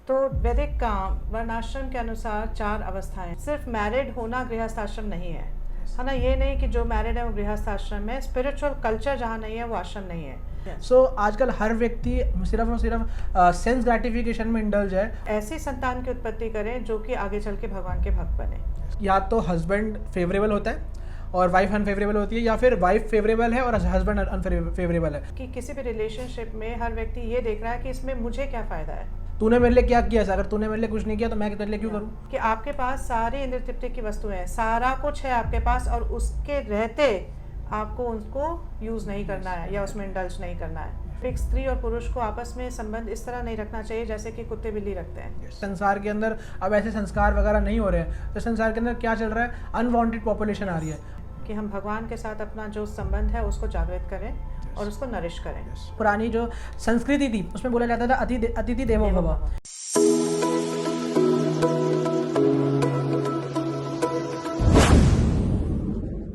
तो वैदिक वर्णाश्रम के अनुसार 4 अवस्थाएं हैं। सिर्फ मैरिड होना गृहस्थ आश्रम नहीं है ना। ये नहीं कि जो मैरिड है वो गृहस्थ आश्रम है। स्पिरिचुअल कल्चर जहाँ नहीं है वो आश्रम नहीं है। सो आजकल हर व्यक्ति सिर्फ और सिर्फ सेंस ग्रेटिफिकेशन में इंडल्ज है। ऐसी संतान की उत्पत्ति करें जो कि आगे चल के भगवान के भक्त बने। या तो हस्बैंड फेवरेबल होता है और वाइफ अनफेवरेबल होती है, या फिर वाइफ फेवरेबल है और हस्बैंड अनफेवरेबल है। कि किसी भी रिलेशनशिप में हर व्यक्ति ये देख रहा है कि इसमें मुझे क्या फ़ायदा है। तूने मेरे लिए क्या किया? अगर तूने मेरे लिए कुछ नहीं किया तो मैं तेरे लिए क्यों करूं? कि आपके पास सारी इंद्र तृप्ति की वस्तुएं हैं, सारा कुछ है आपके पास, और उसके रहते आपको उसको यूज़ नहीं करना है या उसमें इंडल्ज नहीं करना है। एक स्त्री और पुरुष को आपस में संबंध इस तरह नहीं रखना चाहिए जैसे कि कुत्ते बिल्ली रखते हैं। संसार के अंदर अब ऐसे संस्कार वगैरह नहीं हो रहे हैं, तो संसार के अंदर क्या चल रहा है? अनवांटेड पॉपुलेशन आ रही है। कि हम भगवान के साथ अपना जो संबंध है उसको जागृत करें और उसको नरिश करें। पुरानी जो संस्कृति थी उसमें बोला जाता था अतिथि देवो भव।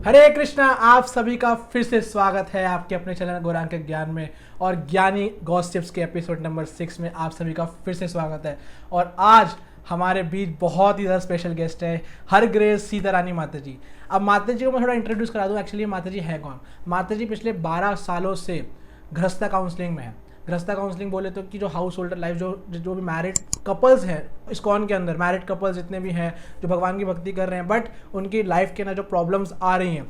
हरे कृष्णा, आप सभी का फिर से स्वागत है आपके अपने चैनल गौरांग के ज्ञान में, और ज्ञानी गॉसिप्स के एपिसोड नंबर 6 में आप सभी का फिर से स्वागत है। और आज हमारे बीच बहुत ही ज़्यादा स्पेशल गेस्ट है हर ग्रेस सीता रानी माता जी। अब माता जी को मैं थोड़ा इंट्रोड्यूस करा दूं। एक्चुअली माता जी है कौन? माता जी पिछले 12 सालों से गृहस्था काउंसलिंग में है। गृहस्था काउंसलिंग बोले तो कि जो हाउस होल्डर लाइफ जो भी मैरिड कपल्स हैं इस्कॉन के अंदर, मैरिड कपल्स जितने भी हैं जो भगवान की भक्ति कर रहे हैं, बट उनकी लाइफ के ना जो प्रॉब्लम्स आ रही हैं,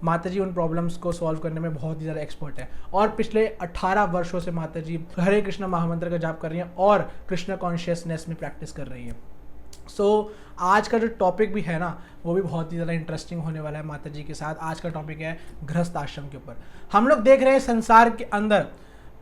माता जी उन प्रॉब्लम्स को सॉल्व करने में बहुत ही ज़्यादा एक्सपर्ट है। और पिछले 18 वर्षों से माता जी हरे कृष्ण महामंत्र का जाप कर रही हैं और कृष्ण कॉन्शियसनेस में प्रैक्टिस कर रही हैं। सो आज का जो टॉपिक भी है ना वो भी बहुत ही ज़्यादा इंटरेस्टिंग होने वाला है माता जी के साथ। आज का टॉपिक है गृहस्थ आश्रम के ऊपर। हम लोग देख रहे हैं संसार के अंदर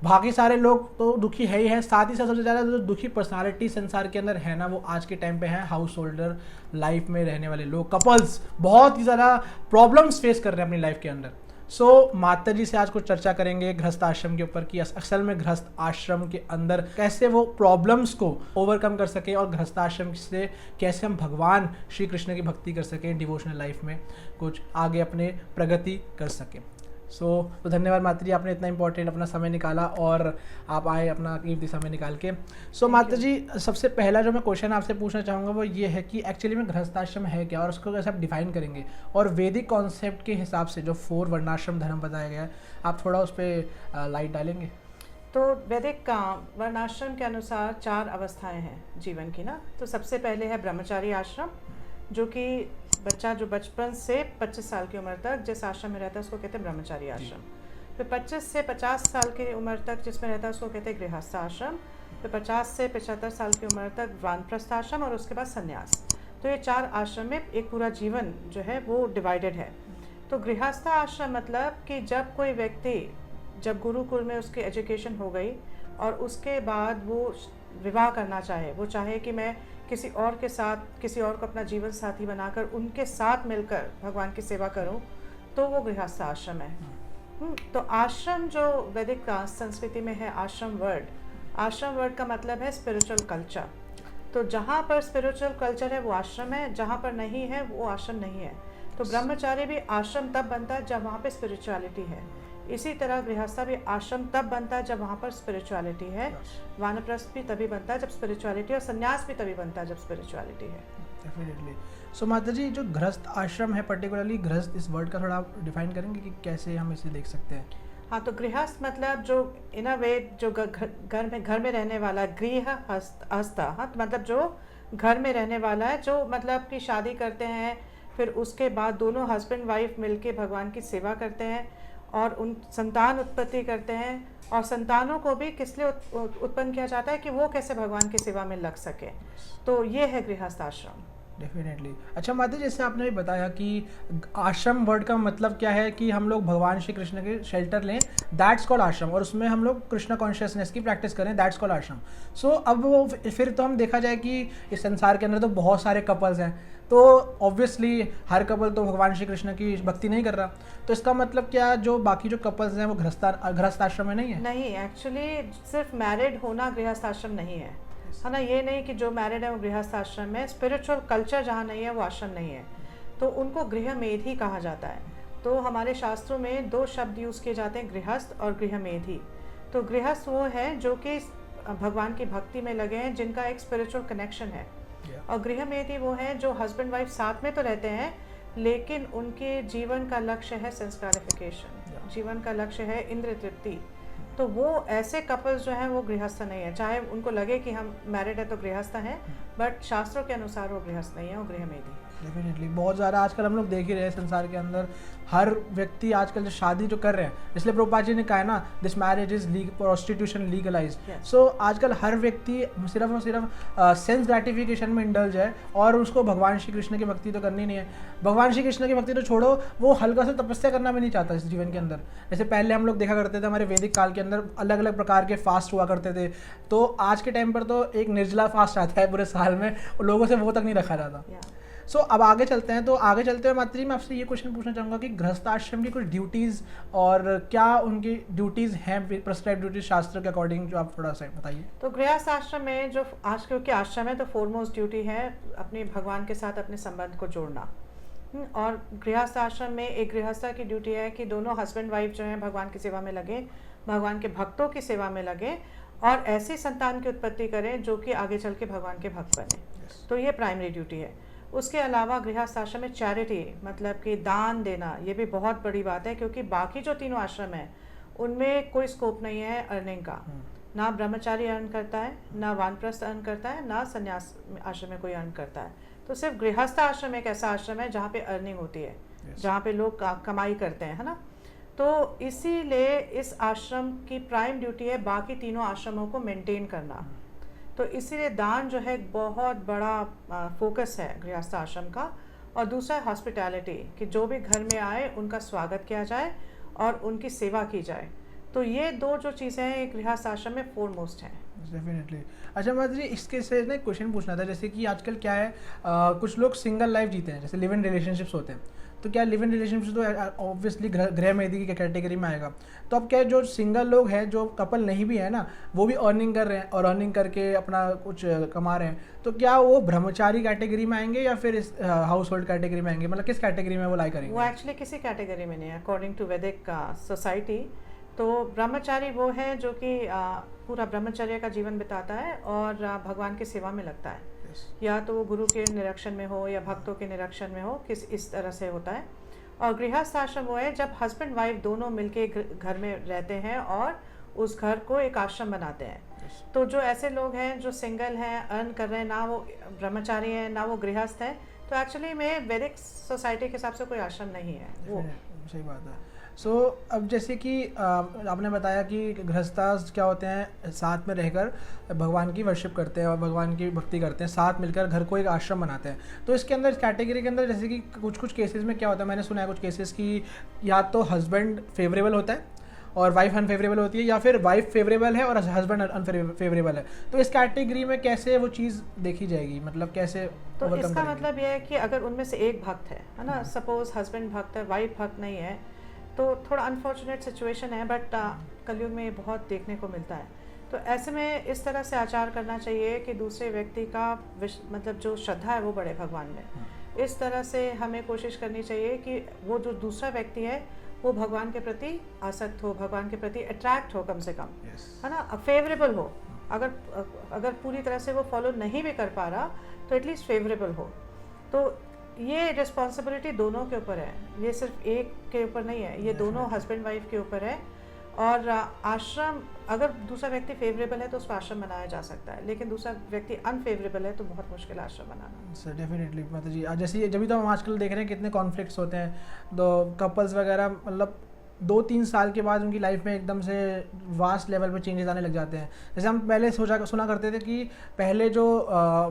बाकी सारे लोग तो दुखी है ही है, साथ ही साथ सबसे ज़्यादा जो दुखी पर्सनालिटी संसार के अंदर है ना वो आज के टाइम पे है हाउस होल्डर लाइफ में रहने वाले लोग, कपल्स बहुत ही ज़्यादा प्रॉब्लम्स फेस कर रहे हैं अपनी लाइफ के अंदर। सो माता जी से आज कुछ चर्चा करेंगे गृहस्थ आश्रम के ऊपर कि असल में गृहस्थ आश्रम के अंदर कैसे वो प्रॉब्लम्स को ओवरकम कर सके और गृहस्थ आश्रम से कैसे हम भगवान श्री कृष्ण की भक्ति कर सकें, डिवोशनल लाइफ में कुछ आगे अपने प्रगति कर सकें। तो धन्यवाद माता जी, आपने इतना इंपॉर्टेंट अपना समय निकाला और आप आए अपना कीमती समय निकाल के। माता जी, सबसे पहला जो मैं क्वेश्चन आपसे पूछना चाहूँगा वो ये है कि एक्चुअली में गृहस्थाश्रम है क्या और उसको कैसे आप डिफाइन करेंगे, और वैदिक कॉन्सेप्ट के हिसाब से जो 4 वर्णाश्रम धर्म बताया गया है आप थोड़ा उस पर लाइट डालेंगे? तो वैदिक वर्णाश्रम के अनुसार 4 अवस्थाएं हैं जीवन की ना। तो सबसे पहले है ब्रह्मचारी आश्रम, जो कि बच्चा जो बचपन से 25 साल की उम्र तक जिस आश्रम में रहता है उसको कहते हैं ब्रह्मचारी आश्रम। फिर 25 से 50 साल की उम्र तक जिसमें रहता है उसको कहते हैं गृहस्थ आश्रम। फिर 50 से 75 साल की उम्र तक वानप्रस्थ आश्रम, और उसके बाद संन्यास। तो ये 4 आश्रम में एक पूरा जीवन जो है वो डिवाइडेड है। तो गृहस्थ आश्रम मतलब कि जब कोई व्यक्ति जब गुरुकुल में उसकी एजुकेशन हो गई और उसके बाद वो विवाह करना चाहे, वो चाहे कि मैं किसी और के साथ किसी और को अपना जीवन साथी बनाकर उनके साथ मिलकर भगवान की सेवा करूं, तो वो गृहस्थ आश्रम है। तो आश्रम जो वैदिक संस्कृति में है, आश्रम वर्ड का मतलब है स्पिरिचुअल कल्चर। तो जहाँ पर स्पिरिचुअल कल्चर है वो आश्रम है, जहाँ पर नहीं है वो आश्रम नहीं है। तो ब्रह्मचारी भी आश्रम तब बनता है जब वहाँ पे स्पिरिचुअलिटी है। इसी तरह गृहस्था भी आश्रम तब बनता है जब वहाँ पर स्पिरिचुअलिटी है। वानप्रस्थ भी तभी बनता है जब स्पिरिचुअलिटी, और संन्यास भी तभी बनता है जब स्पिरिचुअलिटी है। डेफिनेटली। सो माता जी, जो गृहस्थ आश्रम है, पर्टिकुलरली गृहस्थ इस वर्ड का थोड़ा आप डिफाइन करेंगे कि कैसे हम इसे देख सकते हैं? हाँ, तो गृहस्थ मतलब जो इन अ वे जो घर में रहने वाला, गृहस्था, हाँ, तो मतलब जो घर में रहने वाला है, जो मतलब कि शादी करते हैं, फिर उसके बाद दोनों हस्बैंड वाइफ मिलके भगवान की सेवा करते हैं और उन संतान उत्पत्ति करते हैं, और संतानों को भी किस लिए उत्पन्न किया जाता है कि वो कैसे भगवान की सेवा में लग सके। तो ये है गृहस्थ आश्रम। डेफिनेटली। अच्छा माता, जैसे आपने भी बताया कि आश्रम वर्ड का मतलब क्या है कि हम लोग भगवान श्री कृष्ण के शेल्टर लें, दैट्स कॉल्ड आश्रम, और उसमें हम लोग कृष्ण कॉन्शियसनेस की प्रैक्टिस करें, दैट्स कॉल्ड आश्रम। सो अब वो फिर तो हम देखा जाए कि इस संसार के अंदर तो बहुत सारे कपल्स हैं, तो ऑब्वियसली हर कपल तो भगवान श्री कृष्ण की भक्ति नहीं कर रहा। तो इसका मतलब क्या जो बाकी जो कपल्स हैं वो गृहस्थ आश्रम में नहीं है? नहीं, एक्चुअली सिर्फ मैरिड होना गृहस्थ आश्रम नहीं है ना। ये नहीं कि जो मैरिड है वो गृहस्थ आश्रम है। स्पिरिचुअल कल्चर जहाँ नहीं है वो आश्रम नहीं है। तो उनको गृहमेधी कहा जाता है। तो हमारे शास्त्रों में 2 शब्द यूज़ किए जाते हैं, गृहस्थ और गृहमेधी। तो गृहस्थ वो है जो कि भगवान की भक्ति में लगे हैं, जिनका एक स्पिरिचुअल कनेक्शन है। और गृहमेधी वो हैं जो हस्बैंड वाइफ साथ में तो रहते हैं, लेकिन उनके जीवन का लक्ष्य है संस्कारिफिकेशन, जीवन का लक्ष्य है इंद्रिय तृप्ति। तो वो ऐसे कपल्स जो हैं वो गृहस्थ नहीं है, चाहे उनको लगे कि हम मैरिड है तो गृहस्थ हैं, बट शास्त्रों के अनुसार वो गृहस्थ नहीं है, वो गृहमेधी। डेफिनेटली बहुत ज़्यादा आजकल हम लोग देख ही रहे हैं संसार के अंदर, हर व्यक्ति आजकल जो शादी जो कर रहे हैं, इसलिए प्रभुपाद जी ने कहा है ना, this marriage is prostitution legalise. So आजकल हर व्यक्ति सिर्फ और सिर्फ सेंस ग्रेटिफिकेशन में इंडल्ज है, और उसको भगवान श्री कृष्ण की भक्ति तो करनी नहीं है। भगवान श्री कृष्ण की भक्ति तो छोड़ो, वो हल्का सा तपस्या करना भी नहीं चाहता इस जीवन के अंदर। जैसे पहले हम लोग देखा करते थे, हमारे वैदिक काल के अंदर अलग अलग प्रकार के फास्ट हुआ करते थे, तो आज के टाइम पर तो एक निर्जला फास्ट आता है पूरे साल में, लोगों से वो तक नहीं रखा जाता। सो अब आगे चलते हैं। तो आगे चलते हुए मात्री मैं आपसे ये क्वेश्चन पूछना चाहूँगा कि गृहस्थाश्रम की कुछ ड्यूटीज़ और क्या उनकी ड्यूटीज़ हैं, प्रेस्क्राइब ड्यूटीज शास्त्र के अकॉर्डिंग, जो आप थोड़ा सा बताइए। तो गृहस्थ आश्रम में जो आज क्योंकि आश्रम है तो फोरमोस्ट ड्यूटी है अपने भगवान के साथ अपने संबंध को जोड़ना। और गृहस्थ आश्रम में एक गृहस्थ की ड्यूटी है कि दोनों हस्बैंड वाइफ जो हैं भगवान की सेवा में लगे, भगवान के भक्तों की सेवा में लगे, और ऐसी संतान की उत्पत्ति करें जो कि आगे चल के भगवान के भक्त बने। तो ये प्राइमरी ड्यूटी है। उसके अलावा गृहस्थ आश्रम में चैरिटी, मतलब कि दान देना, ये भी बहुत बड़ी बात है, क्योंकि बाकी जो तीनों आश्रम हैं उनमें कोई स्कोप नहीं है अर्निंग का। ना ब्रह्मचारी अर्न करता है, ना वानप्रस्थ अर्न करता है, ना संन्यास आश्रम में कोई अर्न करता है। तो सिर्फ गृहस्थ आश्रम एक ऐसा आश्रम है जहाँ पे अर्निंग होती है, जहाँ पे लोग कमाई करते हैं, है ना। तो इसीलिए इस आश्रम की प्राइम ड्यूटी है बाकी तीनों आश्रमों को मेंटेन करना। तो इसीलिए दान जो है बहुत बड़ा फोकस है गृहस्थ आश्रम का। और दूसरा है हॉस्पिटैलिटी, कि जो भी घर में आए उनका स्वागत किया जाए और उनकी सेवा की जाए। तो ये दो जो चीज़ें हैं एक गृहस्थ आश्रम में फोरमोस्ट हैं। डेफिनेटली। अच्छा माता जी, इसके से ना क्वेश्चन पूछना था, जैसे कि आजकल क्या है, कुछ लोग सिंगल लाइफ जीते हैं, जैसे लिव इन रिलेशनशिप्स होते हैं, तो क्या लिव इन रिलेशनशिप तो ऑब्वियसली गृहमेधी की कैटेगरी में आएगा। तो अब क्या जो सिंगल लोग हैं, जो कपल नहीं भी है ना, वो भी अर्निंग कर रहे हैं और अर्निंग करके अपना कुछ कमा रहे हैं, तो क्या वो ब्रह्मचारी कैटेगरी में आएंगे या फिर इस हाउस होल्ड कैटेगरी में आएंगे, मतलब किस कैटेगरी में वो लाई करेंगे? वो एक्चुअली किसी कैटेगरी में नहीं है अकॉर्डिंग टू वैदिक सोसाइटी। तो ब्रह्मचारी वो है जो कि पूरा ब्रह्मचर्य का जीवन बिताता है और भगवान की सेवा में लगता है, या तो वो गुरु के निरीक्षण में हो या भक्तों के निरीक्षण में हो, इस तरह से होता है। और गृहस्थ आश्रम वो है जब हस्बैंड वाइफ दोनों मिलके घर में रहते हैं और उस घर को एक आश्रम बनाते हैं। तो जो ऐसे लोग हैं जो सिंगल हैं, अर्न कर रहे हैं, ना वो ब्रह्मचारी हैं ना वो गृहस्थ हैं, तो एक्चुअली में वैदिक सोसाइटी के हिसाब से कोई आश्रम नहीं है वो। सही बात है। सो अब जैसे कि आपने बताया कि गृहस्थाश्रम क्या होते हैं, साथ में रहकर भगवान की वर्शिप करते हैं और भगवान की भक्ति करते हैं, साथ मिलकर घर को एक आश्रम बनाते हैं। तो इसके अंदर, इस कैटेगरी के अंदर, जैसे कि कुछ केसेस में क्या होता है, मैंने सुना है कुछ केसेस की या तो हस्बैंड फेवरेबल होता है और वाइफ अनफेवरेबल होती है, या फिर वाइफ फेवरेबल है और हस्बैंड अनफेवरेबल है। तो इस कैटेगरी में कैसे वो चीज़ देखी जाएगी, मतलब कैसे? तो इसका मतलब यह है कि अगर उनमें से एक भक्त है ना, सपोज हस्बैंड भक्त है, वाइफ भक्त नहीं है, तो थोड़ा अनफॉर्चुनेट सिचुएशन है, बट कलयुग में ये बहुत देखने को मिलता है। तो ऐसे में इस तरह से आचार करना चाहिए कि दूसरे व्यक्ति का मतलब जो श्रद्धा है वो बढ़े भगवान में। इस तरह से हमें कोशिश करनी चाहिए कि वो जो दूसरा व्यक्ति है वो भगवान के प्रति आसक्त हो, भगवान के प्रति अट्रैक्ट हो कम से कम, है ना, फेवरेबल हो। अगर पूरी तरह से वो फॉलो नहीं भी कर पा रहा तो एटलीस्ट फेवरेबल हो। तो ये रिस्पॉन्सिबिलिटी दोनों के ऊपर है, ये सिर्फ एक के ऊपर नहीं है, ये दोनों हस्बैंड वाइफ के ऊपर है। और आश्रम, अगर दूसरा व्यक्ति फेवरेबल है तो उसको आश्रम बनाया जा सकता है, लेकिन दूसरा व्यक्ति अनफेवरेबल है तो बहुत मुश्किल है आश्रम बनाना। सर डेफिनेटली माता जी, जैसे जब भी तो हम आजकल देख रहे हैं कितने कॉन्फ्लिक्ट्स होते हैं, तो कपल्स वगैरह मतलब 2-3 साल के बाद उनकी लाइफ में एकदम से वास्ट लेवल पे चेंजेस आने लग जाते हैं। जैसे हम पहले सुना करते थे कि पहले जो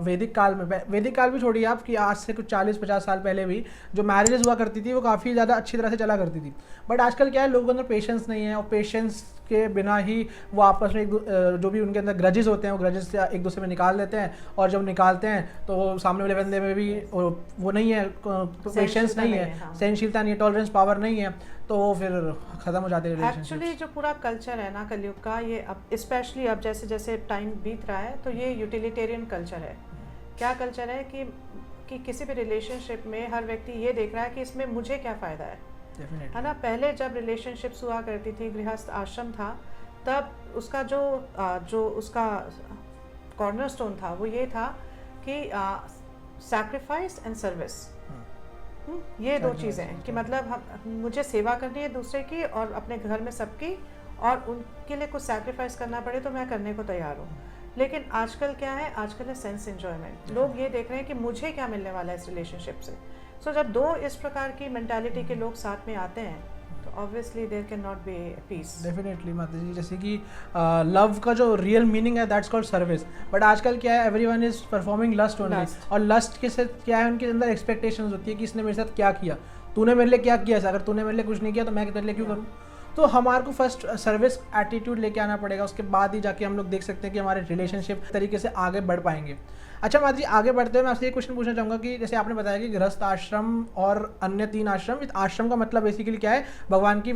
वैदिक काल में, वैदिक काल भी छोड़िए आप, कि आज से कुछ 40-50 साल पहले भी जो मैरिजेस हुआ करती थी वो काफ़ी ज़्यादा अच्छी तरह से चला करती थी। बट आजकल क्या है, लोगों के अंदर पेशेंस नहीं है, और पेशेंस के बिना ही वो आपस में जो भी उनके अंदर ग्रजेस होते हैं वो ग्रजेस से एक दूसरे में निकाल लेते हैं, और जब निकालते हैं तो सामने वाले बंदे में भी वो नहीं है, पेशेंस नहीं है, सहनशीलता नहीं है, टॉलरेंस पावर नहीं है, तो वो फिर ख़त्म हो जाते हैं रिलेशनशिप्स। एक्चुअली जो पूरा कल्चर है ना कलयुग का, ये अब स्पेशली अब जैसे जैसे टाइम बीत रहा है तो ये यूटिलिटेरियन कल्चर है। क्या कल्चर है कि किसी भी रिलेशनशिप में हर व्यक्ति ये देख रहा है कि इसमें मुझे क्या फ़ायदा है ना। पहले जब रिलेशनशिप्स हुआ करती थी, गृहस्थ आश्रम था, तब उसका जो उसका कॉर्नरस्टोन था वो ये था कि सैक्रिफाइस एंड सर्विस। ये दो चीज़ें हैं कि मतलब मुझे सेवा करनी है दूसरे की और अपने घर में सबकी, और उनके लिए कुछ सैक्रिफाइस करना पड़े तो मैं करने को तैयार हूँ। लेकिन आजकल क्या है, आजकल है सेंस एंजॉयमेंट। लोग ये देख रहे हैं कि मुझे क्या मिलने वाला है इस रिलेशनशिप से। सो जब दो इस प्रकार की मेंटालिटी के लोग साथ में आते हैं तो obviously there can not be peace. Definitely माता जी, जैसे कि लव का जो रियल मीनिंग है दैट्स कॉल्ड सर्विस, बट आजकल क्या है, everyone is performing lust only. और लस्ट के साथ क्या है, उनके अंदर एक्सपेक्टेशंस होती है कि इसने मेरे साथ क्या किया, तूने मेरे लिए क्या किया, अगर तूने मेरे लिए कुछ नहीं किया तो मैं तेरे लिए क्यों करूँ। तो हमारे को फर्स्ट सर्विस एटीट्यूड लेके आना पड़ेगा, उसके बाद ही जाके हम लोग देख सकते हैं कि हमारे रिलेशनशिप तरीके से आगे बढ़ पाएंगे। अच्छा माता जी, आगे बढ़ते हुए मैं आपसे ये क्वेश्चन पूछना चाहूँगा कि जैसे आपने बताया कि गृहस्थ आश्रम और अन्य 3 आश्रम, इस आश्रम का मतलब बेसिकली क्या है, भगवान की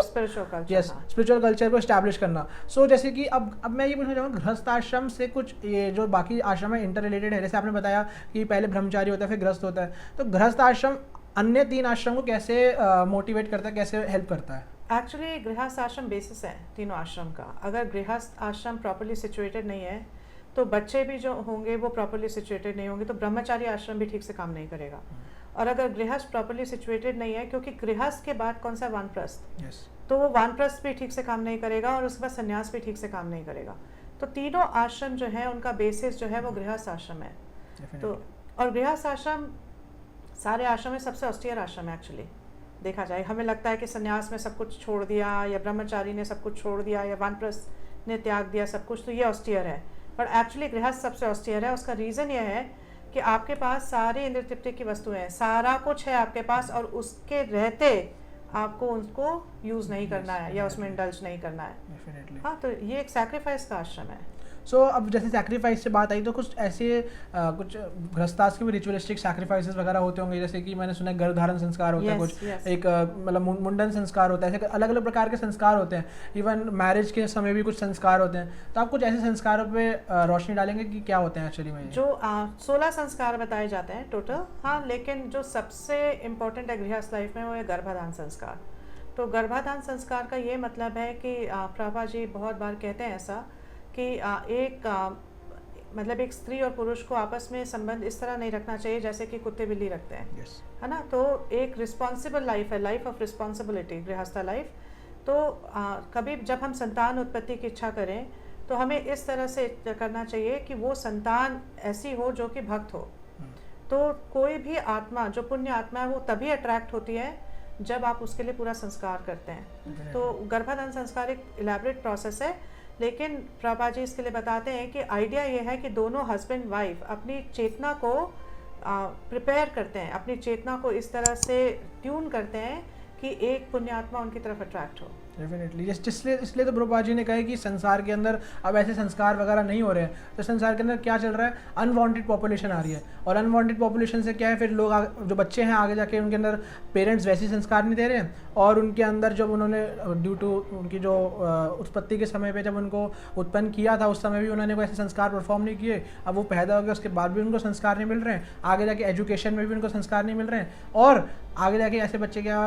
स्पिरिचुअल कल्चर को एस्टैब्लिश करना। सो जैसे कि अब मैं ये पूछना चाहूँगा, गृहस्थ आश्रम से कुछ ये जो बाकी आश्रम है इंटर रिलेटेड है, जैसे आपने बताया कि पहले ब्रह्मचारी होता है फिर गृहस्थ होता है, तो गृहस्थ आश्रम अन्य 3 आश्रम को कैसे मोटिवेट करता है, कैसे हेल्प करता है? एक्चुअली गृहस्थ आश्रम बेसिस है तीनों आश्रम का। अगर गृहस्थ आश्रम प्रॉपर्ली सिचुएटेड नहीं है तो बच्चे भी जो होंगे वो प्रॉपर्ली सिचुएटेड नहीं होंगे, तो ब्रह्मचारी आश्रम भी ठीक से काम नहीं करेगा। और अगर गृहस्थ प्रॉपर्ली सिचुएटेड नहीं है, क्योंकि गृहस्थ के बाद कौन सा वानप्रस्थ, तो वो वानप्रस्थ भी ठीक से काम नहीं करेगा और उसके बाद संन्यास भी ठीक से काम नहीं करेगा। तो तीनों आश्रम जो है उनका बेसिस जो है वो गृहस्थ आश्रम है। तो और गृहस्थ आश्रम सारे आश्रम में सबसे ऑस्टियर आश्रम है एक्चुअली देखा जाए। हमें लगता है कि संन्यास में सब कुछ छोड़ दिया, या ब्रह्मचारी ने सब कुछ छोड़ दिया, या वानप्रस्थ ने त्याग दिया सब कुछ, तो ये ऑस्टियर है। पर एक्चुअली गृहस्थ सबसे ऑस्टियर है। उसका रीज़न यह है कि आपके पास सारी इंद्र तृप्ति की वस्तुएं हैं, सारा कुछ है आपके पास, और उसके रहते आपको उसको यूज़ नहीं करना है या उसमें इंडल्ज नहीं करना है। हाँ, तो ये एक सैक्रिफाइस का आश्रम है। सो अब जैसे सैक्रिफाइस से बात आई तो कुछ ऐसे कुछ गृहस्थाश्रम के भी रिचुअलिस्टिक सैक्रिफाइसेस वगैरह होते होंगे, जैसे कि मैंने सुना है गर्भधारण संस्कार होता है, कुछ एक मतलब मुंडन संस्कार होता है, ऐसे अलग अलग प्रकार के संस्कार होते हैं। इवन मैरिज के समय भी कुछ संस्कार होते हैं। तो आप कुछ ऐसे संस्कारों पे रोशनी डालेंगे कि क्या होते हैं एक्चुअली में? जो 16 संस्कार बताए जाते हैं टोटल। हाँ, लेकिन जो सबसे इम्पोर्टेंट है गृहस्थ लाइफ में वो है गर्भाधान संस्कार। तो गर्भाधान संस्कार का ये मतलब है कि प्रभा जी बहुत बार कहते हैं ऐसा कि मतलब एक स्त्री और पुरुष को आपस में संबंध इस तरह नहीं रखना चाहिए जैसे कि कुत्ते बिल्ली रखते हैं, है ना। तो एक रिस्पॉन्सिबल लाइफ है, लाइफ ऑफ रिस्पॉन्सिबिलिटी गृहस्थ लाइफ। तो कभी जब हम संतान उत्पत्ति की इच्छा करें तो हमें इस तरह से करना चाहिए कि वो संतान ऐसी हो जो कि भक्त हो। तो कोई भी आत्मा जो पुण्य आत्मा है वो तभी अट्रैक्ट होती है जब आप उसके लिए पूरा संस्कार करते हैं। तो गर्भाधान संस्कार एक इलेबोरेट प्रोसेस है, लेकिन प्रभा जी इसके लिए बताते हैं कि आइडिया ये है कि दोनों हस्बैंड वाइफ अपनी चेतना को प्रिपेयर करते हैं, अपनी चेतना को इस तरह से ट्यून करते हैं कि एक पुण्यात्मा उनकी तरफ अट्रैक्ट हो। डेफिनेटली, इसलिए तो प्रभुपाद जी ने कहा कि संसार के अंदर अब ऐसे संस्कार वगैरह नहीं हो रहे हैं। तो संसार के अंदर क्या चल रहा है, अनवांटेड पॉपुलेशन आ रही है, और अनवांटेड पॉपुलेशन से क्या है, फिर लोग जो बच्चे हैं आगे जाके उनके अंदर पेरेंट्स वैसे संस्कार नहीं दे रहे हैं, और उनके अंदर जब उन्होंने ड्यू टू उनकी जो उत्पत्ति के समय पे जब उनको उत्पन्न किया था उस समय भी उन्होंने कोई ऐसे संस्कार परफॉर्म नहीं किए। अब वो पैदा हो गए उसके बाद भी उनको संस्कार नहीं मिल रहे हैं, आगे जाके एजुकेशन में भी उनको संस्कार नहीं मिल रहे हैं, और आगे जाके ऐसे बच्चे क्या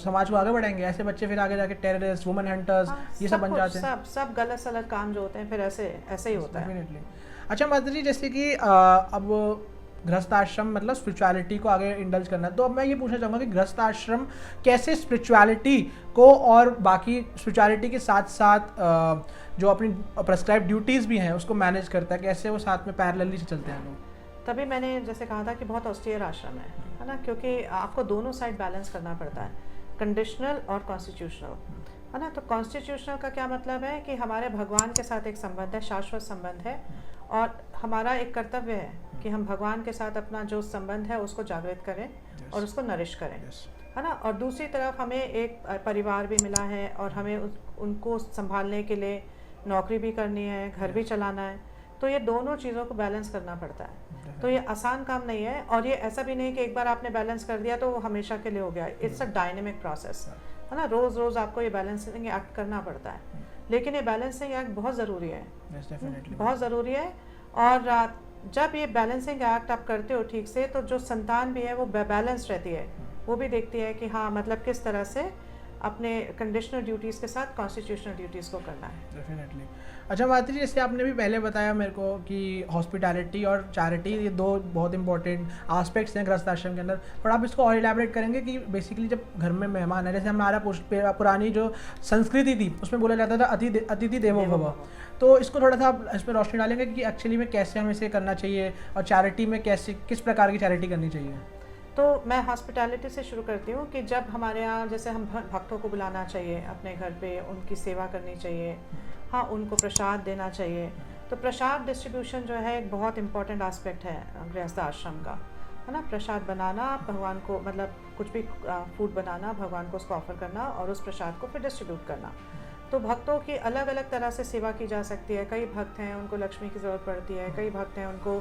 समाज को आगे बढ़ाएंगे, ऐसे बच्चे फिर आगे जाके टेररिस्ट, वुमेन हंटर्स, ये सब बन जाते हैं। सब गलत सलत काम जो होते हैं फिर ऐसे ही होता है। डेफिनेटली। अच्छा माता जी, जैसे कि अब गृहस्थ आश्रम मतलब स्पिरिचुअलिटी को आगे इंडल्ज करना है, तो अब मैं ये पूछना चाहूँगा कि गृहस्थ आश्रम कैसे स्पिरिचुअलिटी को और बाकी स्पिरिचुअलिटी के साथ साथ जो अपनी प्रेस्क्राइब ड्यूटीज़ भी हैं उसको मैनेज करता है, कैसे वो साथ में पैरेलली से चलते हैं लोग? तभी मैंने जैसे कहा था कि बहुत ऑस्टियर आश्रम है ना, क्योंकि आपको दोनों साइड बैलेंस करना पड़ता है, कंडीशनल और कॉन्स्टिट्यूशनल, है ना। तो कॉन्स्टिट्यूशनल का क्या मतलब है कि हमारे भगवान के साथ एक संबंध है, शाश्वत संबंध है, और हमारा एक कर्तव्य है कि हम भगवान के साथ अपना जो संबंध है उसको जागृत करें और उसको नरिश करें, है ना। और दूसरी तरफ हमें एक परिवार भी मिला है और हमें उनको संभालने के लिए नौकरी भी करनी है, घर भी चलाना है। तो ये दोनों चीज़ों को बैलेंस करना पड़ता है। तो ये आसान काम नहीं है, और ये ऐसा भी नहीं कि एक बार आपने बैलेंस कर दिया तो वो हमेशा के लिए हो गया। इट्स अ डायनेमिक प्रोसेस, है ना। रोज़ रोज़ आपको ये बैलेंसिंग एक्ट करना पड़ता है, लेकिन ये बैलेंसिंग एक्ट बहुत ज़रूरी है, बहुत ज़रूरी है। और जब ये बैलेंसिंग एक्ट आप करते हो ठीक से, तो जो संतान भी है वो बैलेंस रहती है, वो भी देखती है कि हाँ मतलब किस तरह से अपने कंडीशनल ड्यूटीज़ के साथ कॉन्स्टिट्यूशनल ड्यूटीज़ को करना है। डेफिनेटली। अच्छा माता जी, जैसे आपने भी पहले बताया मेरे को कि हॉस्पिटैलिटी और चैरिटी ये दो बहुत इंपॉर्टेंट एस्पेक्ट्स हैं गृहस्थ आश्रम के अंदर, और आप इसको और इलैबोरेट करेंगे कि बेसिकली जब घर में मेहमान है, जैसे हमारा पुरानी जो संस्कृति थी उसमें बोला जाता था अतिथि देवो भव, तो इसको थोड़ा सा आप इस पर रोशनी डालेंगे कि एक्चुअली में कैसे हमें इसे करना चाहिए और चैरिटी में कैसे किस प्रकार की चैरिटी करनी चाहिए? तो मैं हॉस्पिटैलिटी से शुरू करती हूँ कि जब हमारे यहाँ जैसे हम भक्तों को बुलाना चाहिए अपने घर पे, उनकी सेवा करनी चाहिए, हाँ उनको प्रसाद देना चाहिए। तो प्रसाद डिस्ट्रीब्यूशन जो है एक बहुत इंपॉर्टेंट एस्पेक्ट है गृहस्थ आश्रम का, है ना। प्रसाद बनाना, भगवान को मतलब कुछ भी फूड बनाना, भगवान को उसको ऑफर करना और उस प्रसाद को फिर डिस्ट्रीब्यूट करना। तो भक्तों की अलग अलग तरह से सेवा की जा सकती है। कई भक्त हैं उनको लक्ष्मी की ज़रूरत पड़ती है, कई भक्त हैं उनको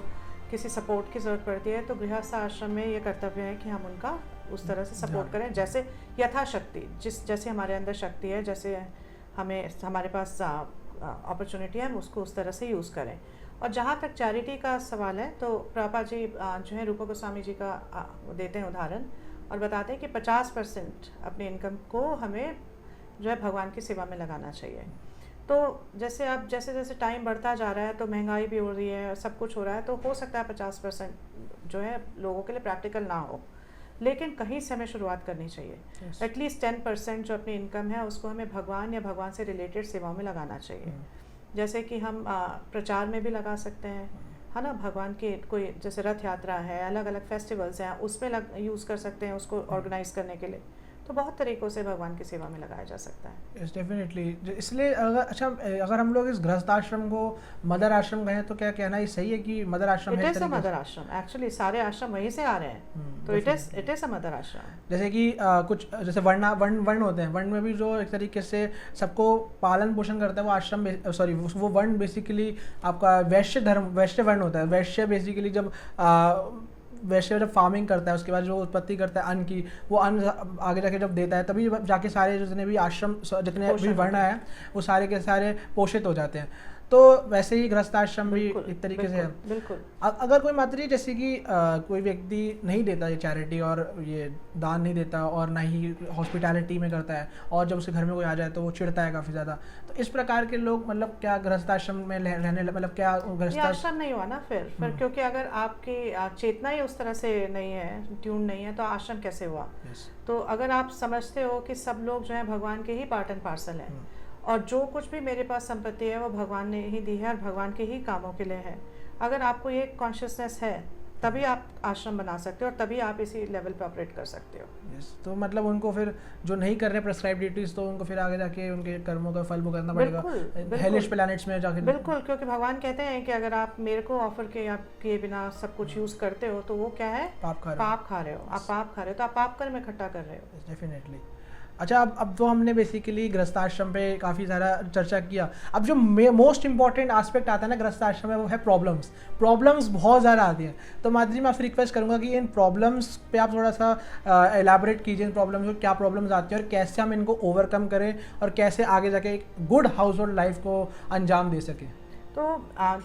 किसी सपोर्ट की ज़रूरत पड़ती है। तो गृहस्थ आश्रम में ये कर्तव्य है कि हम उनका उस तरह से सपोर्ट करें जैसे यथाशक्ति, जैसे हमारे अंदर शक्ति है, जैसे हमारे पास अपॉर्चुनिटी है, हम उसको उस तरह से यूज़ करें। और जहाँ तक चैरिटी का सवाल है तो प्रभुपाद जी जो है रूपा गोस्वामी जी का देते हैं उदाहरण और बताते हैं कि 50% अपने इनकम को हमें जो है भगवान की सेवा में लगाना चाहिए। तो जैसे अब जैसे जैसे टाइम बढ़ता जा रहा है तो महंगाई भी हो रही है, सब कुछ हो रहा है, तो हो सकता है 50% जो है लोगों के लिए प्रैक्टिकल ना हो, लेकिन कहीं से हमें शुरुआत करनी चाहिए। एटलीस्ट 10% जो अपनी इनकम है उसको हमें भगवान या भगवान से रिलेटेड सेवाओं में लगाना चाहिए। जैसे कि हम प्रचार में भी लगा सकते हैं, है ना। भगवान के कोई जैसे रथ यात्रा है, अलग अलग फेस्टिवल्स हैं, उसमें यूज़ कर सकते हैं उसको ऑर्गेनाइज करने के लिए। तो बहुत तरीक़ों से भगवान की सेवा में लगाया जा सकता है। Yes definitely. इसलिए अगर हम लोग इस गृहस्थ आश्रम को मदर आश्रम कहें तो क्या कहना ये सही है कि मदर आश्रम है? इट इज़ अ मदर आश्रम, एक्चुअली सारे आश्रम वहीं से आ रहे हैं, तो इट इज़ अ मदर आश्रम। जैसे कि कुछ जैसे वर्ण होते हैं, वर्ण में भी जो एक तरीके से सबको पालन पोषण करता है वो आश्रम, सॉरी वो वर्ण बेसिकली आपका वैश्य वर्ण होता है। वैश्य बेसिकली जब वैसे जब फार्मिंग करता है उसके बाद जो उत्पत्ति करता है अन्न की, वो अन्न आगे जाके जब देता है तभी जाके सारे जितने भी आश्रम जितने भी वर्ण है वो सारे के सारे पोषित हो जाते हैं। तो वैसे ही गृहस्थ आश्रम भी एक तरीके से है। बिल्कुल। अगर कोई माताजी जैसे कि कोई व्यक्ति नहीं देता ये चैरिटी और ये दान नहीं देता और ना ही हॉस्पिटैलिटी में करता है और जब उसके घर में कोई आ जाए तो वो चिढ़ता है काफ़ी ज़्यादा, तो इस प्रकार के लोग मतलब क्या गृहस्थ आश्रम में रहने मतलब क्या गृहस्थ आश्रम नहीं हुआ ना फिर क्योंकि अगर आपकी चेतना ही उस तरह से नहीं है, ट्यून नहीं है, तो आश्रम कैसे हुआ? तो अगर आप समझते हो कि सब लोग जो है भगवान के ही पार्ट एंड पार्सल हैं और जो कुछ भी मेरे पास संपत्ति है वो भगवान ने ही दी है और भगवान के ही कामों के लिए है, अगर आपको ये कॉन्शियसनेस है तभी आप आश्रम बना सकते हो और तभी आप इसी लेवल पे ऑपरेट कर सकते हो। तो मतलब उनको फिर जो नहीं कर रहे प्रेस्क्राइब ड्यूटीज तो उनको फिर आगे जाके उनके कर्मों का फल भुगतना पड़ेगा हेलिश प्लैनेट्स में जाके। बिल्कुल, क्योंकि भगवान कहते हैं कि अगर आप मेरे को ऑफर किए बिना सब कुछ यूज करते हो तो वो क्या है? पाप खा रहे हो। आप पाप खा रहे हो तो आप पाप कर्म इकट्ठा कर रहे हो। डेफिनेटली। अच्छा, अब तो हमने बेसिकली गृहस्थ आश्रम पे काफ़ी ज़्यादा चर्चा किया। अब जो मोस्ट इंपॉर्टेंट एस्पेक्ट आता है ना गृहस्थ आश्रम में वो है प्रॉब्लम्स बहुत ज़्यादा आती हैं। तो माता जी मैं आपसे रिक्वेस्ट करूँगा कि इन प्रॉब्लम्स पे आप थोड़ा सा एलैबोरेट कीजिए, इन प्रॉब्लम्स को क्या प्रॉब्लम्स आती हैं और कैसे हम इनको ओवरकम करें और कैसे आगे जाके एक गुड हाउस होल्ड लाइफ को अंजाम दे सकें। तो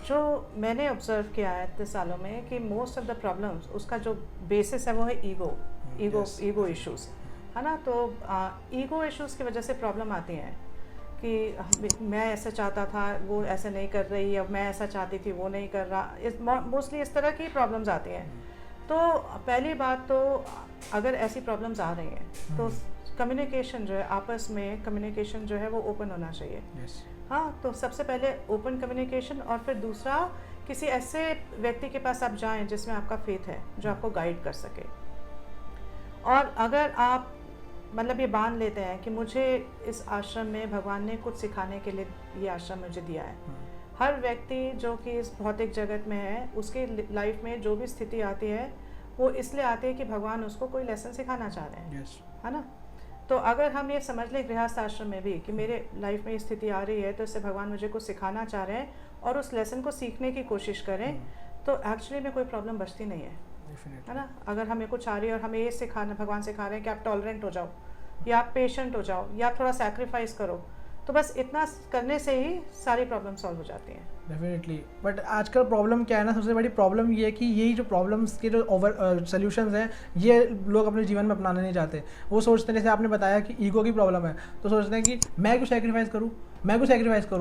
जो मैंने ऑब्जर्व किया है इतने सालों में कि मोस्ट ऑफ द प्रॉब्लम्स उसका जो बेसिस है वो है ईगो इश्यूज़, है ना। तो ईगो इश्यूज़ की वजह से प्रॉब्लम आती हैं कि मैं ऐसा चाहता था वो ऐसे नहीं कर रही, अब मैं ऐसा चाहती थी वो नहीं कर रहा, मोस्टली इस तरह की प्रॉब्लम्स आती हैं। तो पहली बात तो अगर ऐसी प्रॉब्लम्स आ रही हैं तो कम्युनिकेशन जो है, आपस में कम्युनिकेशन जो है वो ओपन होना चाहिए। हाँ, तो सबसे पहले ओपन कम्युनिकेशन और फिर दूसरा किसी ऐसे व्यक्ति के पास आप जाएं जिसमें आपका फेथ है, जो आपको गाइड कर सके। और अगर आप मतलब ये मान लेते हैं कि मुझे इस आश्रम में भगवान ने कुछ सिखाने के लिए ये आश्रम मुझे दिया है। हर व्यक्ति जो कि इस भौतिक जगत में है उसके लाइफ में जो भी स्थिति आती है वो इसलिए आती है कि भगवान उसको कोई लेसन सिखाना चाह रहे हैं, है ना। तो अगर हम ये समझ लें गृहस्थ आश्रम में भी कि मेरे लाइफ में ये स्थिति आ रही है तो इससे भगवान मुझे कुछ सिखाना चाह रहे हैं और उस लेसन को सीखने की कोशिश करें, तो एक्चुअली में कोई प्रॉब्लम बचती नहीं है ना। अगर हमें कुछ आ रही है और हमें ये सिखाना, भगवान सिखा रहे हैं कि आप टॉलरेंट हो जाओ या आप पेशेंट हो जाओ या आप थोड़ा सैक्रिफाइस करो, तो बस इतना करने से ही सारी प्रॉब्लम सॉल्व हो जाती हैं। डेफिनेटली। बट आजकल प्रॉब्लम क्या है ना, सबसे बड़ी प्रॉब्लम ये है कि यही जो प्रॉब्लम्स के जो ओवर सोल्यूशंस हैं ये लोग अपने जीवन में अपनाना नहीं चाहते। वो सोचते हैं, जैसे आपने बताया कि ईगो की प्रॉब्लम है, तो सोचते हैं कि मैं क्यों सेक्रीफाइस करूँ,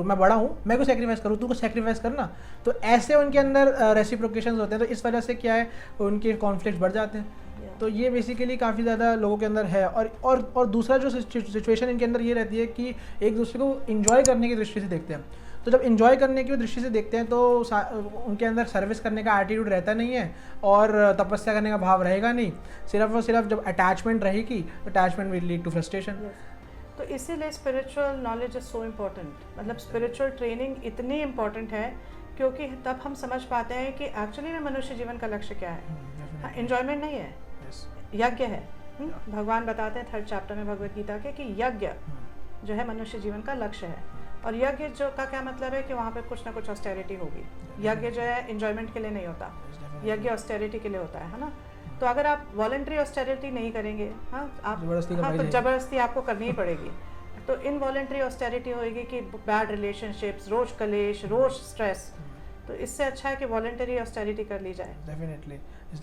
मैं बड़ा हूँ, मैं क्यों सेक्रीफाइस करूँ, तू को सेक्रीफाइस करना। तो ऐसे उनके अंदर रेसिप्रोकेशंस होते हैं, तो इस वजह से क्या है उनके कॉन्फ्लिक्ट बढ़ जाते हैं। तो ये बेसिकली काफ़ी ज़्यादा लोगों के अंदर है। और दूसरा जो सिचुएशन इनके अंदर ये रहती है कि एक दूसरे को इन्जॉय करने की दृष्टि से देखते हैं। तो जब इन्जॉय करने की दृष्टि से देखते हैं तो उनके अंदर सर्विस करने का एटीट्यूड रहता नहीं है और तपस्या करने का भाव रहेगा नहीं। सिर्फ और सिर्फ जब अटैचमेंट रहेगी, attachment will lead to frustration. तो इसीलिए spiritual knowledge is so important, मतलब स्पिरिचुअल ट्रेनिंग इतनी इम्पोर्टेंट है क्योंकि तब हम समझ पाते हैं कि एक्चुअली में मनुष्य जीवन का लक्ष्य क्या है। एंजॉयमेंट नहीं है, यज्ञ है। भगवान बताते हैं 3rd चैप्टर में भगवद गीता के कि यज्ञ जो है मनुष्य जीवन का लक्ष्य है। और यज्ञ जो का क्या मतलब है कि वहाँ पे कुछ ना कुछ ऑस्टेरिटी होगी। यज्ञ जो है एंजॉयमेंट के लिए नहीं होता, यज्ञ ऑस्टेरिटी के लिए होता है ना। तो अगर आप वॉलंटरी ऑस्टेरिटी नहीं करेंगे, हाँ आप तो जबरदस्ती आपको करनी ही पड़ेगी। तो इनवॉलंटरी ऑस्टेरिटी होगी कि बैड रिलेशनशिप्स, रोज कलेश, रोज स्ट्रेस। तो इससे अच्छा है कि वॉलंटरी ऑस्टेरिटी कर ली जाए। डेफिनेटली।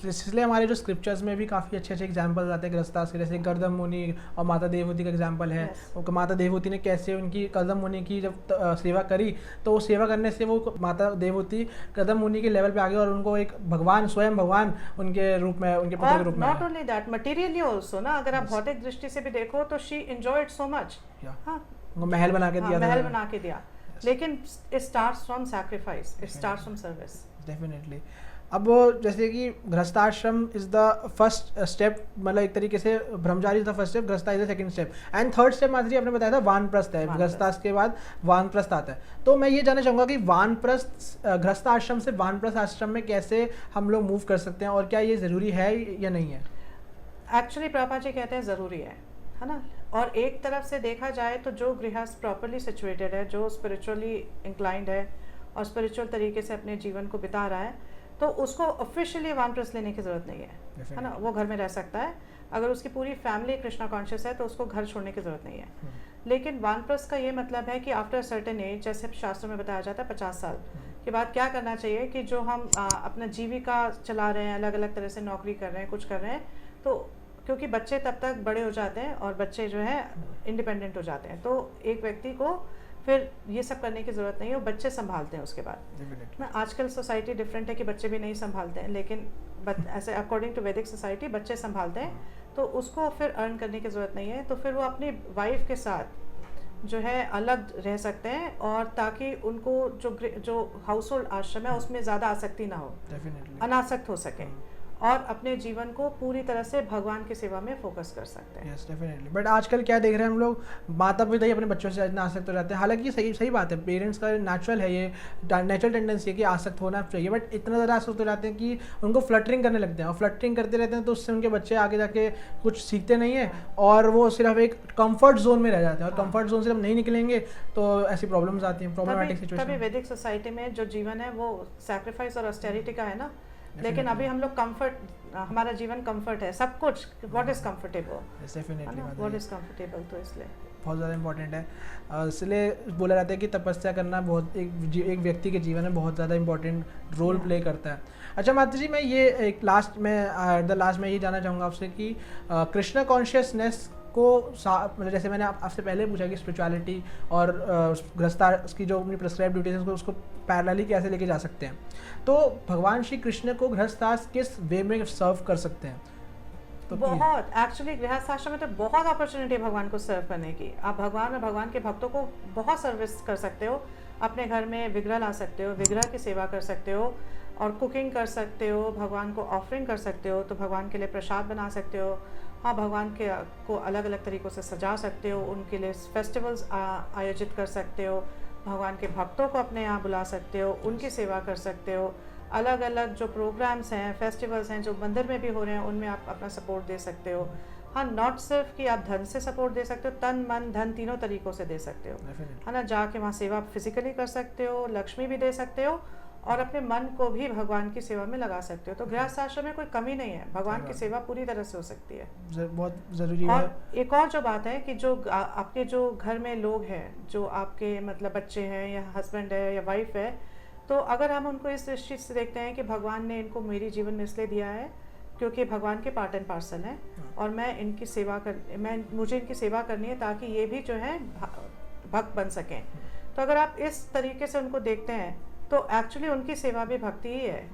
इसलिए हमारे जो स्क्रिप्चर्स में भी काफ़ी अच्छे अच्छे एग्जाम्पल्स आते हैं गृहस्थाश्रम के, जैसे गर्दम मुनि और माता देवहूति का एग्जाम्पल है। माता देवहूति ने कैसे उनकी गर्दम मुनि की जब सेवा करी, तो वो सेवा करने से वो माता देवहूति गर्दम मुनि के लेवल पे आ गई और उनको एक भगवान, स्वयं भगवान उनके रूप में, उनके पुत्र के रूप में। Not only that, materially also ना, अगर आप भौतिक दृष्टि से भी देखो तो शी एंजॉयड सो मच। हाँ, महल बना के दिया, महल बना के दिया। लेकिन it starts from sacrifice, it starts from service. Definitely. अब जैसे कि गृहस्थाश्रम इज द फर्स्ट स्टेप, मतलब एक तरीके से brahmachari is the first step, grihastha is the second step, and third step Madhuri आपने बताया था वानप्रस्थ है। गृहस्थाश्रम के बाद वानप्रस्थ आता है। तो मैं ये जानना चाहूँगा कि वानप्रस्थ, गृहस्थाश्रम से वानप्रस्थ आश्रम में कैसे हम लोग मूव कर सकते हैं और क्या ये ज़रूरी है या नहीं है? एक्चुअली प्रभुपाद जी कहते हैं ज़रूरी है ना। और एक तरफ से देखा जाए तो जो गृहस्थ प्रॉपरली सिचुएटेड है, जो स्पिरिचुअली इंक्लाइंड है और स्पिरिचुअल तरीके से अपने जीवन को बिता रहा है, तो उसको ऑफिशियली वानप्रस्थ लेने की ज़रूरत नहीं है ना। वो घर में रह सकता है। अगर उसकी पूरी फैमिली कृष्णा कॉन्शियस है तो उसको घर छोड़ने की ज़रूरत नहीं है। लेकिन वानप्रस्थ का ये मतलब है कि आफ्टर सर्टेन एज, जैसे शास्त्रों में बताया जाता है 50 साल के बाद क्या करना चाहिए कि जो हम अपना जीविका चला रहे हैं, अलग अलग तरह से नौकरी कर रहे हैं, कुछ कर रहे हैं, तो क्योंकि बच्चे तब तक बड़े हो जाते हैं और बच्चे जो है इंडिपेंडेंट हो जाते हैं, तो एक व्यक्ति को फिर ये सब करने की ज़रूरत नहीं है, वो बच्चे संभालते हैं उसके बाद ना। आजकल सोसाइटी डिफरेंट है कि बच्चे भी नहीं संभालते हैं, लेकिन ऐसे अकॉर्डिंग टू वैदिक सोसाइटी बच्चे संभालते हैं, तो उसको फिर अर्न करने की ज़रूरत नहीं है। तो फिर वो अपनी वाइफ के साथ जो है अलग रह सकते हैं, और ताकि उनको जो हाउस होल्ड आश्रम है उसमें ज़्यादा आसक्ति ना हो, अनासक्त हो सके और अपने जीवन को पूरी तरह से भगवान की सेवा में फोकस कर सकते हैं। Yes definitely. बट आजकल क्या देख रहे हैं हम लोग, माता पिता ही अपने बच्चों से इतना आसक्त हो जाते हैं। हालांकि सही बात है, पेरेंट्स का नेचुरल है, ये नेचुरल टेंडेंसी है कि आसक्त होना चाहिए, बट इतना ज़्यादा आसक्त हो जाते हैं कि उनको फ्लटरिंग करने लगते हैं, और फ्लटरिंग करते रहते हैं तो उससे उनके बच्चे आगे जाके कुछ सीखते नहीं है और वो सिर्फ एक कम्फर्ट जोन में रह जाते हैं, और कम्फर्ट जोन से जब नहीं निकलेंगे तो ऐसी प्रॉब्लम्स आती हैं, प्रॉब्लमेटिक सिचुएशन। तभी वैदिक सोसाइटी में जो जीवन है वो सैक्रिफाइस और ऑस्टेरिटी का है ना। लेकिन अभी हम लोग कंफर्ट, हमारा जीवन कंफर्ट है, सब कुछ what is comfortable, what is comfortable, तो इसलिए बहुत ज़्यादा इंपॉर्टेंट है। इसलिए बोला जाता है कि तपस्या करना बहुत एक व्यक्ति के जीवन में बहुत ज़्यादा इंपॉर्टेंट रोल प्ले करता है। अच्छा माता जी, मैं ये एक लास्ट में ये जानना चाहूँगा आपसे कि कृष्णा कॉन्शियसनेस को मतलब जैसे मैंने आपसे पहले पूछा कि स्पिरिचुअलिटी और गृहस्था की जो अपनी प्रिस्क्राइब ड्यूटीज है उसको पैरेलली कैसे लेके जा सकते हैं, तो भगवान श्री कृष्ण को गृहस्थाश्रम किस वे में सर्व कर सकते हैं? तो बहुत एक्चुअली गृहस्थाश्रम में तो बहुत अपॉर्चुनिटी है भगवान को सर्व करने की। आप भगवान और भगवान के भक्तों को बहुत सर्विस कर सकते हो। अपने घर में विग्रह ला सकते हो, विग्रह की सेवा कर सकते हो, और कुकिंग कर सकते हो, भगवान को ऑफरिंग कर सकते हो, तो भगवान के लिए प्रसाद बना सकते हो। हाँ, भगवान के को अलग अलग तरीक़ों से सजा सकते हो, उनके लिए फेस्टिवल्स आयोजित कर सकते हो, भगवान के भक्तों को अपने यहाँ बुला सकते हो, उनकी सेवा कर सकते हो। अलग अलग जो प्रोग्राम्स हैं, फेस्टिवल्स हैं जो मंदिर में भी हो रहे हैं, उनमें आप अपना सपोर्ट दे सकते हो। हाँ, नॉट सिर्फ कि आप धन से सपोर्ट दे सकते हो, तन मन धन तीनों तरीक़ों से दे सकते हो, है ना। जाके वहाँ सेवा फिजिकली कर सकते हो, लक्ष्मी भी दे सकते हो, और अपने मन को भी भगवान की सेवा में लगा सकते हो। तो गृहस्थ आश्रम में कोई कमी नहीं है, भगवान की सेवा पूरी तरह से हो सकती है। बहुत ज़रूरी है। और एक और जो बात है कि जो आपके जो घर में लोग हैं, जो आपके मतलब बच्चे हैं या हस्बैंड है या वाइफ है, तो अगर हम उनको इस दृष्टि से देखते हैं कि भगवान ने इनको मेरी जीवन में इसलिए दिया है क्योंकि भगवान के पार्ट एंड पार्सल हैं और मुझे इनकी सेवा करनी है ताकि ये भी जो है भक्त बन सकें। तो अगर आप इस तरीके से उनको देखते हैं तो एक्चुअली उनकी सेवा भी भक्ति ही है।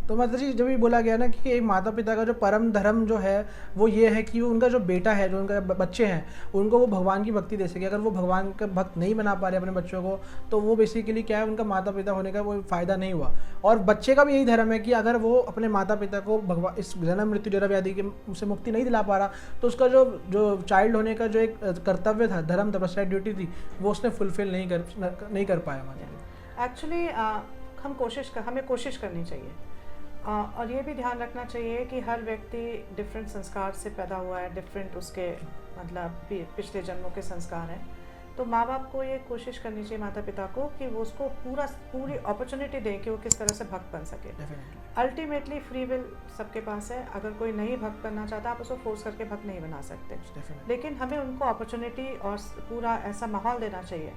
तो माता जी जब भी बोला गया ना कि एक माता पिता का जो परम धर्म जो है वो ये है कि उनका जो बेटा है, जो उनका बच्चे हैं, उनको वो भगवान की भक्ति दे सके। अगर वो भगवान का भक्त नहीं बना पा रहे अपने बच्चों को, तो वो बेसिकली क्या है, उनका माता पिता होने का वो फ़ायदा नहीं हुआ। और बच्चे का भी यही धर्म है कि अगर वो अपने माता पिता को भगवान इस जन्म मृत्यु जरा व्याधि के से मुक्ति नहीं दिला पा रहा, तो उसका जो चाइल्ड होने का जो एक कर्तव्य था, धर्म था, प्रेस्क्राइब्ड ड्यूटी थी, वो उसने फुलफिल नहीं कर पाया। एक्चुअली हमें कोशिश करनी चाहिए और ये भी ध्यान रखना चाहिए कि हर व्यक्ति डिफरेंट संस्कार से पैदा हुआ है, डिफरेंट उसके मतलब पिछले जन्मों के संस्कार हैं। तो माँ बाप को ये कोशिश करनी चाहिए, माता पिता को, कि वो उसको पूरी अपॉर्चुनिटी दें कि वो किस तरह से भक्त बन सके। अल्टीमेटली फ्री विल सबके पास है। अगर कोई नहीं भक्त बनना चाहता, आप उसको फोर्स करके भक्त नहीं बना सकते, लेकिन हमें उनको अपॉर्चुनिटी और पूरा ऐसा माहौल देना चाहिए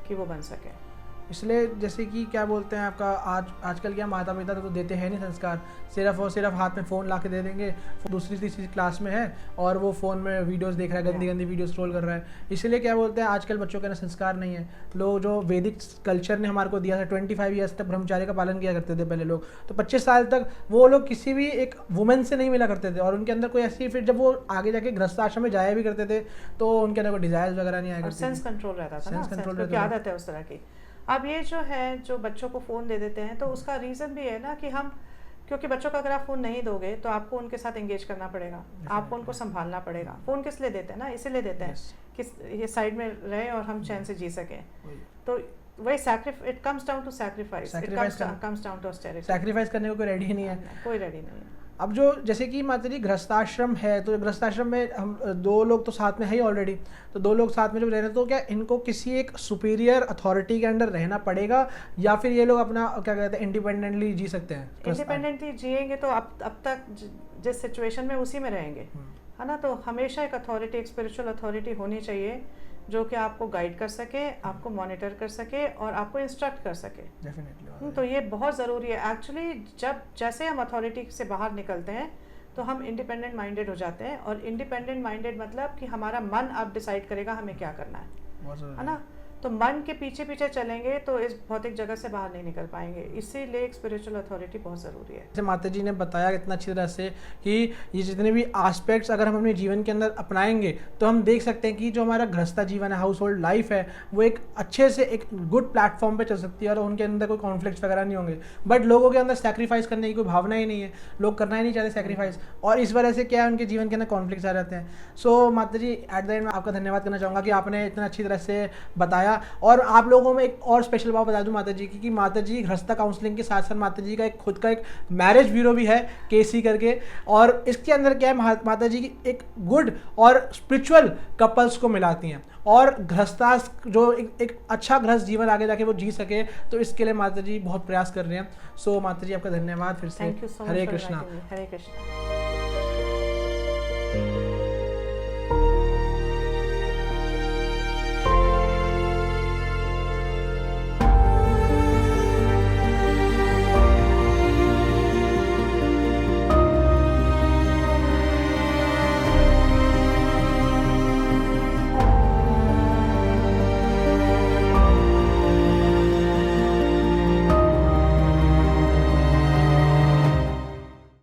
कि वो बन सके। इसलिए जैसे कि क्या बोलते हैं आपका आजकल क्या माता पिता तो देते हैं नहीं संस्कार, सिर्फ और सिर्फ हाथ में फ़ोन ला के दे देंगे, दूसरी तीसरी क्लास में है और वो फ़ोन में वीडियोस देख रहा है, गंदी गंदी वीडियो स्क्रॉल कर रहा है। इसलिए क्या बोलते हैं आजकल बच्चों के अंदर संस्कार नहीं है। लोग जो वैदिक कल्चर ने हमारे को दिया था, 25 ईयर्स तक ब्रह्मचार्य का पालन किया करते थे पहले लोग, तो 25 साल तक वो लोग किसी भी एक वुमेन से नहीं मिला करते थे और उनके अंदर कोई ऐसी, फिर जब वो आगे जाके गृहस्थ आश्रम में जाया भी करते थे तो उनके अंदर कोई डिजायर्स वगैरह नहीं आया करते, सेंस कंट्रोल रहता था, सेंस कंट्रोल की आदत है उस तरह की। अब ये जो है जो बच्चों को फ़ोन दे देते हैं, तो उसका रीज़न भी है ना कि क्योंकि बच्चों को अगर आप फ़ोन नहीं दोगे तो आपको उनके साथ एंगेज करना पड़ेगा, आपको उनको संभालना पड़ेगा। फ़ोन किस लिए देते हैं ना, इसीलिए देते हैं कि ये साइड में रहे और हम चैन से जी सकें। तो वही it comes down to sacrifice, comes down to austerity. Sacrifice करने को कोई रेडी नहीं है, कोई रेडी नहीं है। अब जो जैसे कि माता जी गृहस्थाश्रम है, तो गृहस्थाश्रम में हम 2 लोग तो साथ में है ही ऑलरेडी, तो 2 लोग साथ में जब रह रहे हैं तो क्या इनको किसी एक सुपीरियर अथॉरिटी के अंडर रहना पड़ेगा या फिर ये लोग अपना क्या कहते हैं इंडिपेंडेंटली जी सकते हैं? इंडिपेंडेंटली जिएंगे तो अब तक जिस सिचुएशन में उसी में रहेंगे, है ना। तो हमेशा एक अथॉरिटी, एक स्पिरिचुअल अथॉरिटी होनी चाहिए जो कि आपको गाइड कर सके, आपको मॉनिटर कर सके और आपको इंस्ट्रक्ट कर सके। डेफिनेटली। तो ये बहुत ज़रूरी है एक्चुअली। जैसे हम अथॉरिटी से बाहर निकलते हैं तो हम इंडिपेंडेंट माइंडेड हो जाते हैं, और इंडिपेंडेंट माइंडेड मतलब कि हमारा मन अब डिसाइड करेगा हमें क्या करना है ना। तो मन के पीछे पीछे चलेंगे तो इस भौतिक जगत से बाहर नहीं निकल पाएंगे, इसीलिए एक स्पिरिचुअल अथॉरिटी बहुत ज़रूरी है। जैसे माता जी ने बताया इतना अच्छी तरह से कि ये जितने भी एस्पेक्ट्स अगर हम अपने जीवन के अंदर अपनाएंगे तो हम देख सकते हैं कि जो हमारा गृहस्थ जीवन है, हाउस होल्ड लाइफ है, वो एक अच्छे से एक गुड प्लेटफॉर्म पे चल सकती है और उनके अंदर कोई कॉन्फ्लिक्ट वगैरह नहीं होंगे। बट लोगों के अंदर सेक्रीफाइस करने की कोई भावना ही नहीं है, लोग करना ही नहीं चाहते सेक्रीफाइस, और इस वजह से क्या है उनके जीवन के अंदर कॉन्फ्लिक्ट आ जाते हैं। सो माता जी एट द एंड में आपका धन्यवाद करना चाहूँगा कि आपने इतना अच्छी तरह से बताया। और आप लोगों में एक और स्पेशल बात बता दूं माता जी की, कि माता जी गृहस्थ काउंसलिंग के साथ साथ माता जी का एक खुद का एक मैरिज ब्यूरो भी है, केसी करके, और इसके अंदर क्या है माता जी की एक गुड और स्पिरिचुअल कपल्स को मिलाती हैं और गृहस्थास जो एक अच्छा गृहस्थ जीवन आगे जाके वो जी सके, तो इसके लिए माता जी बहुत प्रयास कर रहे हैं। सो माता जी आपका धन्यवाद फिर से। Thank you so much. Hare Krishna. Hare Krishna.